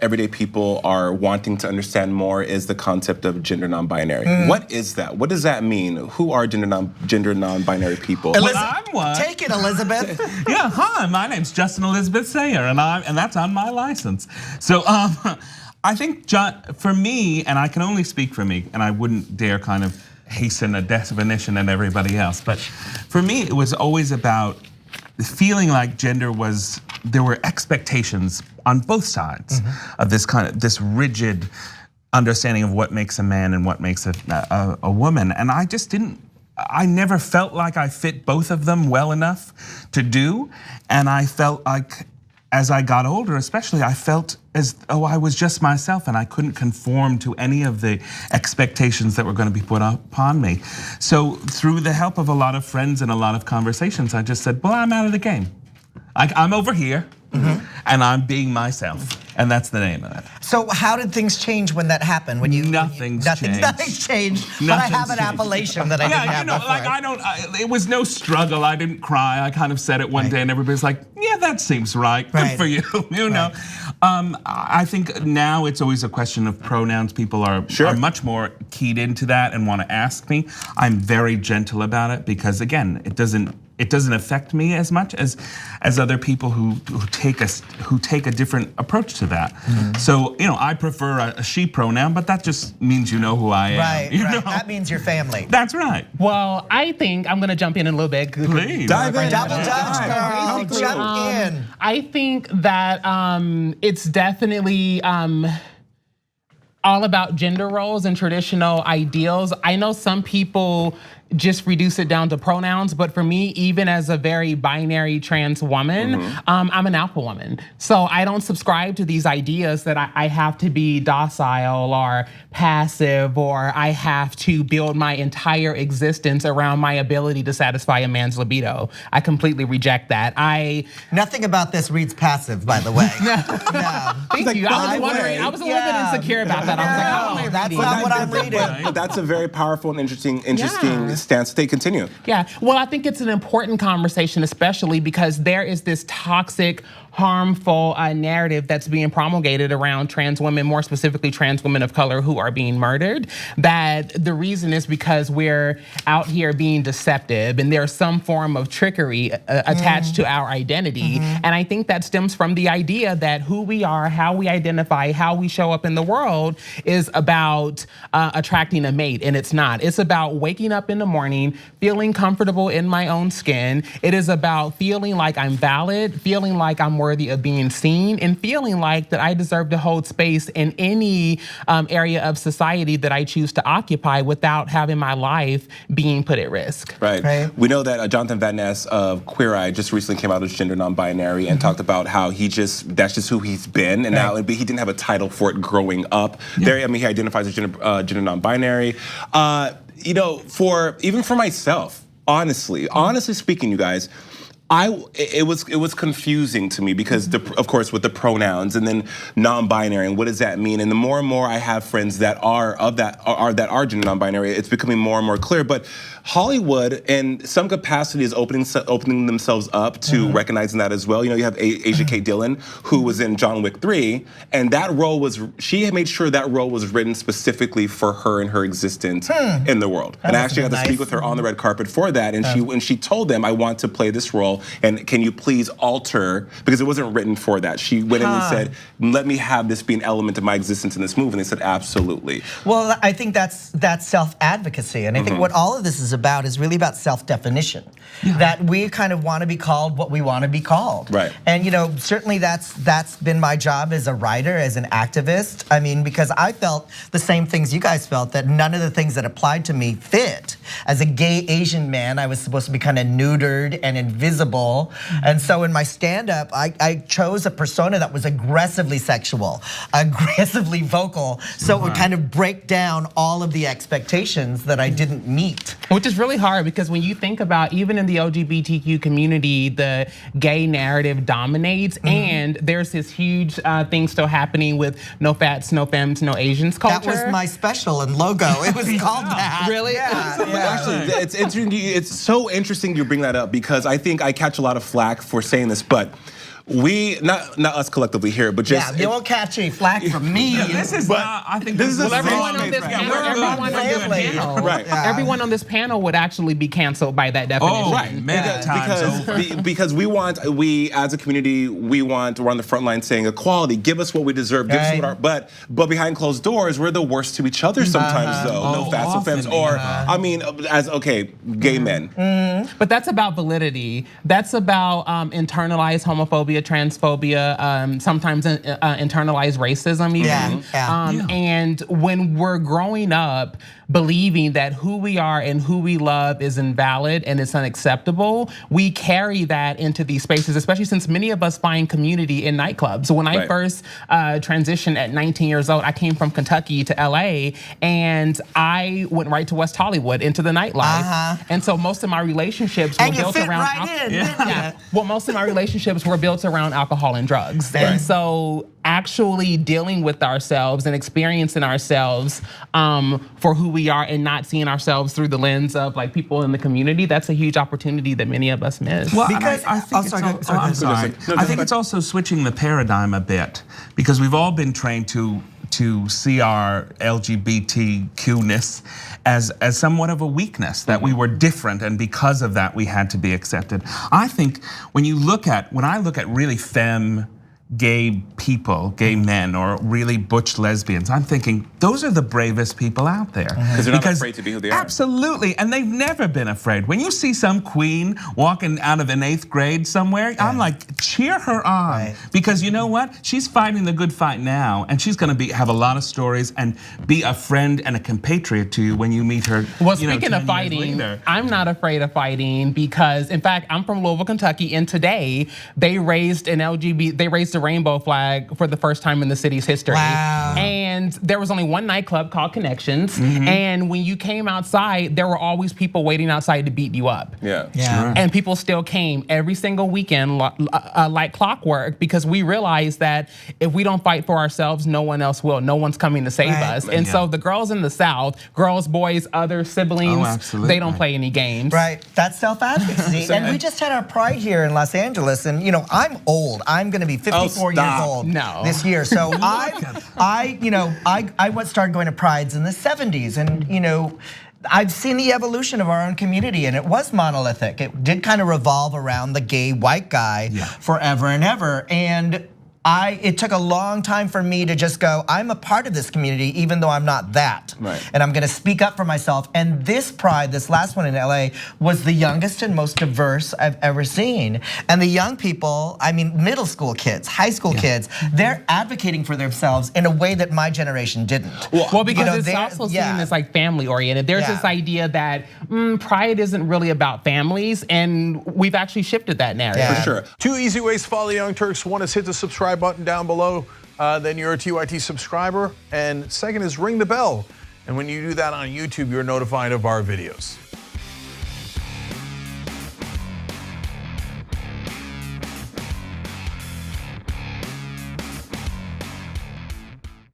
everyday people are wanting to understand more is the concept of gender non-binary. What is that? What does that mean? Who are gender non-binary people? Well, I'm one. Take it, Elizabeth. Yeah, hi, my name's Justin Elizabeth Sayre, and that's on my license. So I think, for me, and I can only speak for me, and I wouldn't dare kind of hasten a definition and everybody else, but for me, it was always about feeling like there were expectations on both sides of this rigid understanding of what makes a man and what makes a woman, and I never felt like I fit both of them well enough to do, and I felt like as I got older, especially, I felt as though I was just myself and I couldn't conform to any of the expectations that were going to be put upon me. So through the help of a lot of friends and a lot of conversations, I just said, well, I'm out of the game. I'm over here and I'm being myself. And that's the name of it. So how did things change when that happened? Nothing's changed. Nothing's changed. But I have an appellation that I didn't have before. It was no struggle. I didn't cry. I kind of said it one day, and everybody's like, "Yeah, that seems right. Good for you." You know. I think now it's always a question of pronouns. People are much more keyed into that and want to ask me. I'm very gentle about it because, again, it doesn't affect me as much as other people who take a different approach to that. So I prefer a she pronoun, but that just means you know who I am. Right. That means your family. That's right. Well, I think I'm gonna jump in a little bit. Please. Dive in. Double dutch, girl. Jump in. I think that it's definitely all about gender roles and traditional ideals. I know some people just reduce it down to pronouns, but for me, even as a very binary trans woman, I'm an alpha woman. So I don't subscribe to these ideas that I have to be docile or passive, or I have to build my entire existence around my ability to satisfy a man's libido. I completely reject that. Nothing about this reads passive, by the way. No. Thank you. I was wondering. I was a little bit insecure about that. I was like, how am I that's not what I'm reading. But that's a very powerful and interesting stance. They continue. Yeah, well, I think it's an important conversation, especially because there is this toxic, harmful narrative that's being promulgated around trans women, more specifically trans women of color who are being murdered. That the reason is because we're out here being deceptive and there's some form of trickery attached to our identity. And I think that stems from the idea that who we are, how we identify, how we show up in the world is about attracting a mate, and it's not. It's about waking up in the morning, feeling comfortable in my own skin. It is about feeling like I'm valid, feeling like I'm worthy of being seen, and feeling like that I deserve to hold space in any area of society that I choose to occupy without having my life being put at risk. Right. We know that Jonathan Van Ness of Queer Eye just recently came out as gender non-binary and talked about how that's just who he's been, and now he didn't have a title for it growing up. He identifies as gender non-binary. Even for myself, honestly speaking, you guys, it was confusing to me because of course with the pronouns and then non-binary and what does that mean? And the more and more I have friends that are gender non-binary, it's becoming more and more clear. But Hollywood, in some capacity, is opening themselves up to recognizing that as well. You have Asia K. Dillon, who was in John Wick 3, and that role she had made sure that role was written specifically for her and her existence in the world. And I actually got to speak with her on the red carpet for that, and she told them, I want to play this role, and can you please alter, because it wasn't written for that. She went in and said, let me have this be an element of my existence in this movie, and they said, absolutely. Well, I think that's self-advocacy, and I think what all of this is about is really about self-definition. That we kind of want to be called what we want to be called. Right. And certainly that's been my job as a writer, as an activist. I mean, because I felt the same things you guys felt, that none of the things that applied to me fit. As a gay Asian man, I was supposed to be kind of neutered and invisible. And so in my stand-up, I chose a persona that was aggressively sexual, aggressively vocal, so it would kind of break down all of the expectations that I didn't meet. Which is really hard because when you think about, even in the LGBTQ community, the gay narrative dominates, and there's this huge thing still happening with no fats, no femmes, no Asians culture. That was my special and logo. It was called that. Really? Yeah. Actually, it's interesting. It's so interesting you bring that up because I think I catch a lot of flack for saying this, but we not us collectively here, but just you won't catch any flack from me. This is not, I think this is a Everyone on this panel, everyone on this panel would actually be canceled by that definition. Oh, right. Because we as a community, we're on the front line saying equality, give us what we deserve, give us what but behind closed doors, we're the worst to each other sometimes though. No fast offense, or I mean, as gay men. But that's about validity. That's about internalized homophobia, transphobia, sometimes internalized racism even. And when we're growing up believing that who we are and who we love is invalid and it's unacceptable, we carry that into these spaces, especially since many of us find community in nightclubs. So when I first transitioned at 19 years old, I came from Kentucky to LA, and I went right to West Hollywood into the nightlife. And so most of my relationships were built around well, most of my relationships were built around alcohol and drugs. And so actually dealing with ourselves and experiencing ourselves for who we are and not seeing ourselves through the lens of like people in the community, that's a huge opportunity that many of us miss. Well, because I think it's also switching the paradigm a bit, because we've all been trained to see our LGBTQ-ness as somewhat of a weakness, that we were different, and because of that we had to be accepted. I think when I look at really femme gay people, gay men, or really butch lesbians, I'm thinking those are the bravest people out there. Because they're not afraid to be who they are. Absolutely, and they've never been afraid. When you see some queen walking out of an 8th grade somewhere, I'm like, cheer her on. Because you know what? She's fighting the good fight now, and she's gonna have a lot of stories and be a friend and a compatriot to you when you meet her. Well, speaking of fighting, I'm not afraid of fighting, because in fact, I'm from Louisville, Kentucky, and today they raised a rainbow flag for the first time in the city's history. Wow. And there was only one nightclub called Connections, and when you came outside, there were always people waiting outside to beat you up. Sure. And people still came every single weekend like clockwork, because we realized that if we don't fight for ourselves, no one else will. No one's coming to save us. And so the girls in the South, girls, boys, other siblings, they don't play any games. That's self-advocacy. And we just had our Pride here in Los Angeles, and I'm old. I'm gonna be 54 years old this year. So I started going to Prides in the 70s, and I've seen the evolution of our own community, and it was monolithic. It did kind of revolve around the gay white guy forever and ever. And it took a long time for me to just go, I'm a part of this community, even though I'm not that. And I'm gonna speak up for myself. And this Pride, this last one in LA, was the youngest and most diverse I've ever seen. And the young people, I mean, middle school kids, high school kids, they're advocating for themselves in a way that my generation didn't. Well, because it's also seen as like family oriented. There's this idea that Pride isn't really about families, and we've actually shifted that narrative. For sure. 2 easy ways to follow the Young Turks. One is hit the subscribe button down below, then you're a TYT subscriber. And second is ring the bell. And when you do that on YouTube, you're notified of our videos.